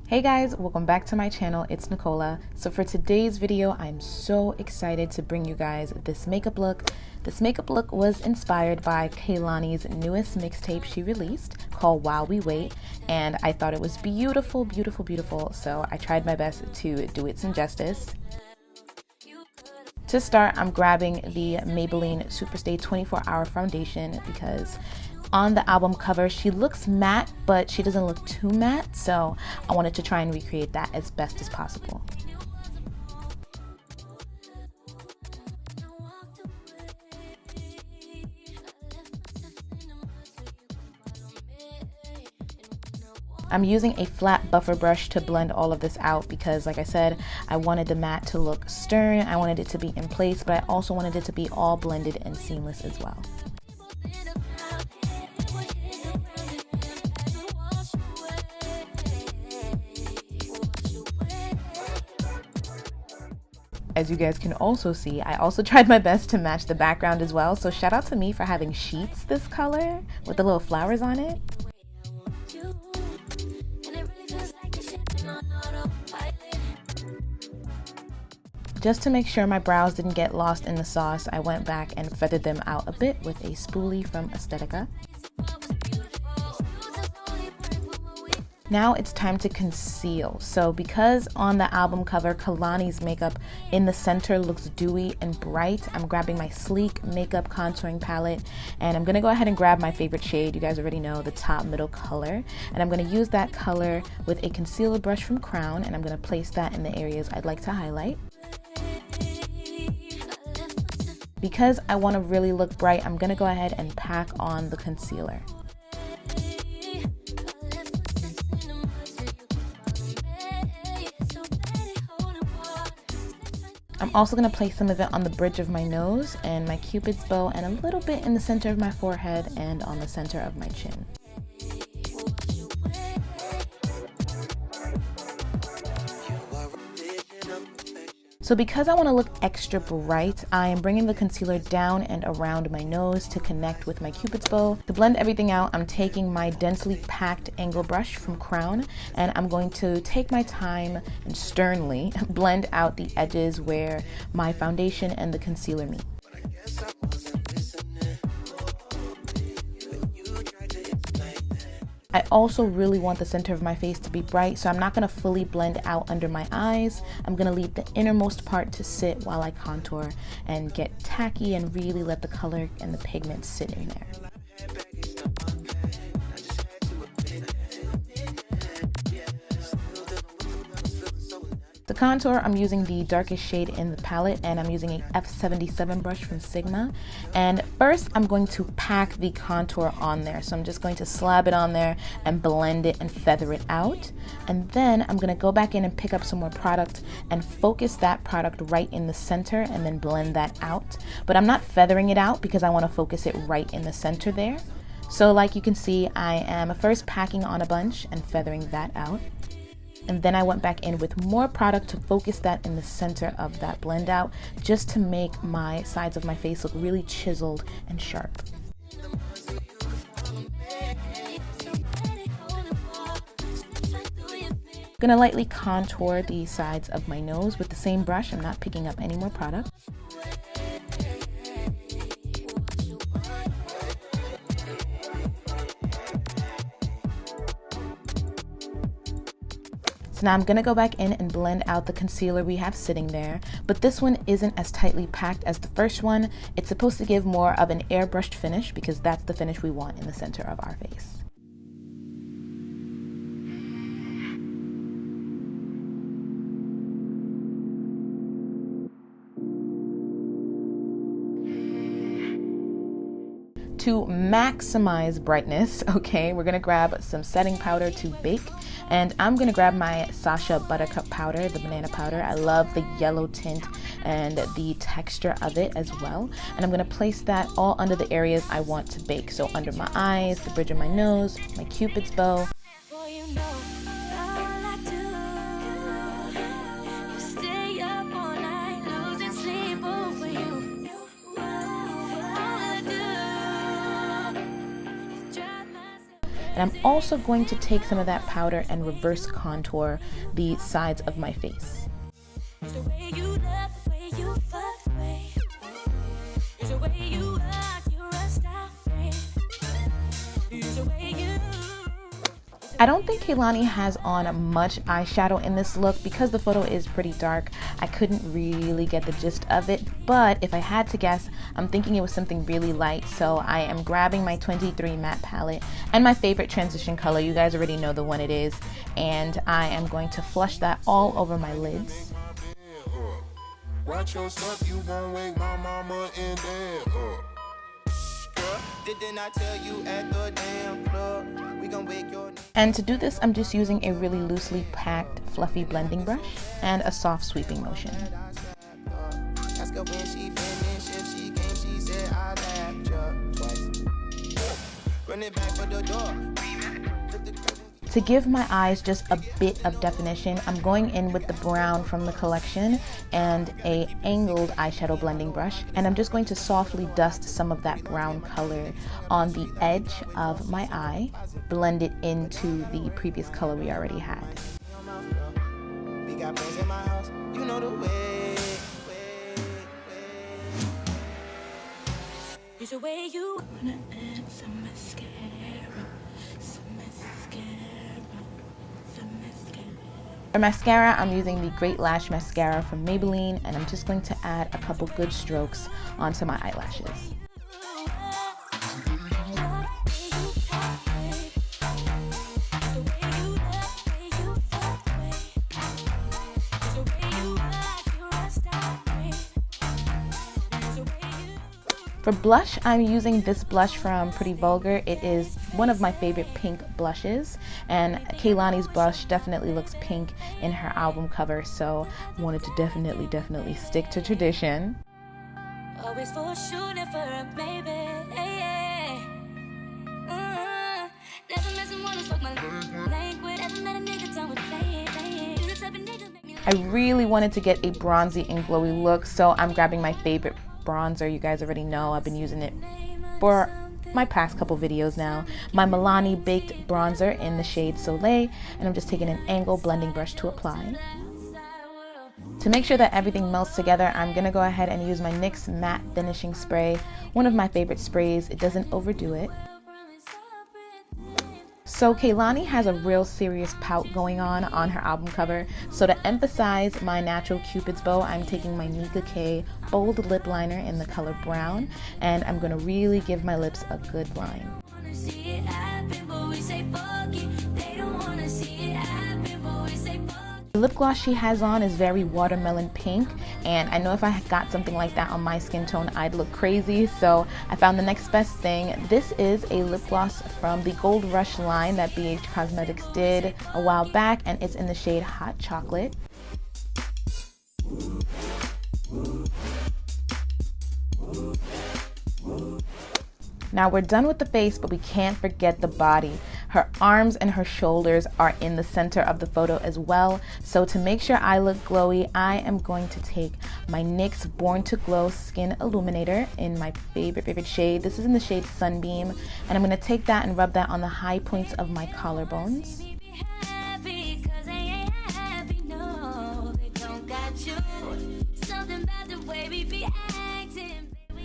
Hey guys, welcome back to my channel. It's Nicolah. So for today's video, I'm so excited to bring you guys this makeup look. This makeup look was inspired by KEHLANI'S newest mixtape she released called While We Wait, and I thought it was beautiful, beautiful, beautiful. So I tried my best to do it some justice. To start, I'm grabbing the Maybelline Superstay 24-Hour Foundation because on the album cover, she looks matte, but she doesn't look too matte, so I wanted to try and recreate that as best as possible. I'm using a flat buffer brush to blend all of this out because, like I said, I wanted the matte to look stern, I wanted it to be in place, but I also wanted it to be all blended and seamless as well. As you guys can also see, I also tried my best to match the background as well, so shout out to me for having sheets this color with the little flowers on it. Just to make sure my brows didn't get lost in the sauce, I went back and feathered them out a bit with a spoolie from Aesthetica. Now it's time to conceal. So because on the album cover, KEHLANI'S makeup in the center looks dewy and bright, I'm grabbing my Sleek Makeup Contouring Palette, and I'm gonna go ahead and grab my favorite shade. You guys already know, the top middle color. And I'm gonna use that color with a concealer brush from Crown, and I'm gonna place that in the areas I'd like to highlight. Because I wanna really look bright, I'm gonna go ahead and pack on the concealer. I'm also going to place some of it on the bridge of my nose and my cupid's bow and a little bit in the center of my forehead and on the center of my chin. So because I want to look extra bright, I am bringing the concealer down and around my nose to connect with my cupid's bow. To blend everything out, I'm taking my densely packed angle brush from Crown, and I'm going to take my time and sternly blend out the edges where my foundation and the concealer meet. I also really want the center of my face to be bright, so I'm not going to fully blend out under my eyes. I'm going to leave the innermost part to sit while I contour and get tacky and really let the color and the pigment sit in there. The contour, I'm using the darkest shade in the palette, and I'm using a F77 brush from Sigma. And first, I'm going to pack the contour on there. So I'm just going to slab it on there and blend it and feather it out. And then I'm going to go back in and pick up some more product and focus that product right in the center and then blend that out. But I'm not feathering it out because I want to focus it right in the center there. So like you can see, I am first packing on a bunch and feathering that out. And then I went back in with more product to focus that in the center of that blend out, just to make my sides of my face look really chiseled and sharp. I'm gonna lightly contour the sides of my nose with the same brush. I'm not picking up any more product. So now I'm gonna go back in and blend out the concealer we have sitting there, but this one isn't as tightly packed as the first one. It's supposed to give more of an airbrushed finish because that's the finish we want in the center of our face. To maximize brightness, okay, we're gonna grab some setting powder to bake, and I'm gonna grab my Sacha Buttercup powder, the banana powder. I love the yellow tint and the texture of it as well, and I'm gonna place that all under the areas I want to bake. So under my eyes, the bridge of my nose, my cupid's bow. And I'm also going to take some of that powder and reverse contour the sides of my face. I don't think Kehlani has on much eyeshadow in this look because the photo is pretty dark. I couldn't really get the gist of it, but if I had to guess, I'm thinking it was something really light. So I am grabbing my 23 matte palette and my favorite transition color. You guys already know the one it is. And I am going to flush that all over my lids. Watch your stuff, you gon' wake my mama and dad up. Didn't I tell you at the damn club? We gon' wake your... And to do this, I'm just using a really loosely packed, fluffy blending brush and a soft sweeping motion. Ask her when she finished, if she came, she said I laughed you twice. Run it back for the door. To give my eyes just a bit of definition, I'm going in with the brown from the collection and a angled eyeshadow blending brush, and I'm just going to softly dust some of that brown color on the edge of my eye, blend it into the previous color we already had. We got friends in my house, you know the way. It's the way you wanna add some mascara. For mascara, I'm using the Great Lash Mascara from Maybelline, and I'm just going to add a couple good strokes onto my eyelashes. For blush, I'm using this blush from Pretty Vulgar. It is one of my favorite pink blushes, and KEHLANI'S blush definitely looks pink in her album cover, so I wanted to definitely stick to tradition. Always for shooting for a baby. I really wanted to get a bronzy and glowy look, so I'm grabbing my favorite bronzer. You guys already know I've been using it for my past couple videos now. My Milani Baked Bronzer in the shade Soleil, and I'm just taking an angle blending brush to apply. To make sure that everything melts together, I'm gonna go ahead and use my NYX Matte Finishing Spray, one of my favorite sprays. It doesn't overdo it. So Kehlani has a real serious pout going on her album cover. So to emphasize my natural Cupid's bow, I'm taking my Nicolah bold lip liner in the color brown, and I'm gonna really give my lips a good line. The lip gloss she has on is very watermelon pink, and I know if I got something like that on my skin tone, I'd look crazy, so I found the next best thing. This is a lip gloss from the Gold Rush line that BH Cosmetics did a while back, and it's in the shade Hot Chocolate. Now we're done with the face, but we can't forget the body. Her arms and her shoulders are in the center of the photo as well. So to make sure I look glowy, I am going to take my NYX Born to Glow Skin Illuminator in my favorite shade. This is in the shade Sunbeam, and I'm going to take that and rub that on the high points of my collarbones.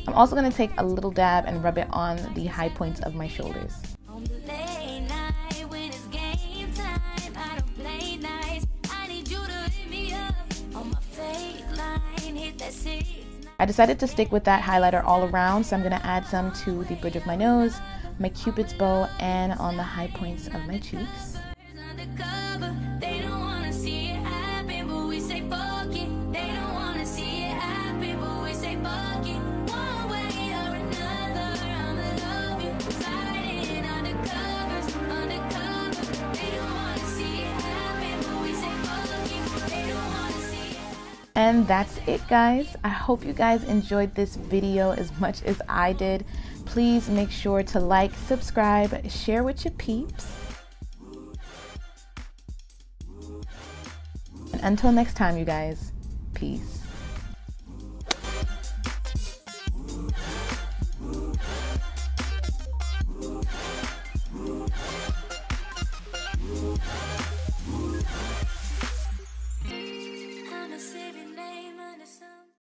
I'm also going to take a little dab and rub it on the high points of my shoulders. I decided to stick with that highlighter all around, so I'm going to add some to the bridge of my nose, my Cupid's bow, and on the high points of my cheeks. And that's it, guys. I hope you guys enjoyed this video as much as I did. Please make sure to like, subscribe, share with your peeps. And until next time, you guys, peace. wanna save your name under some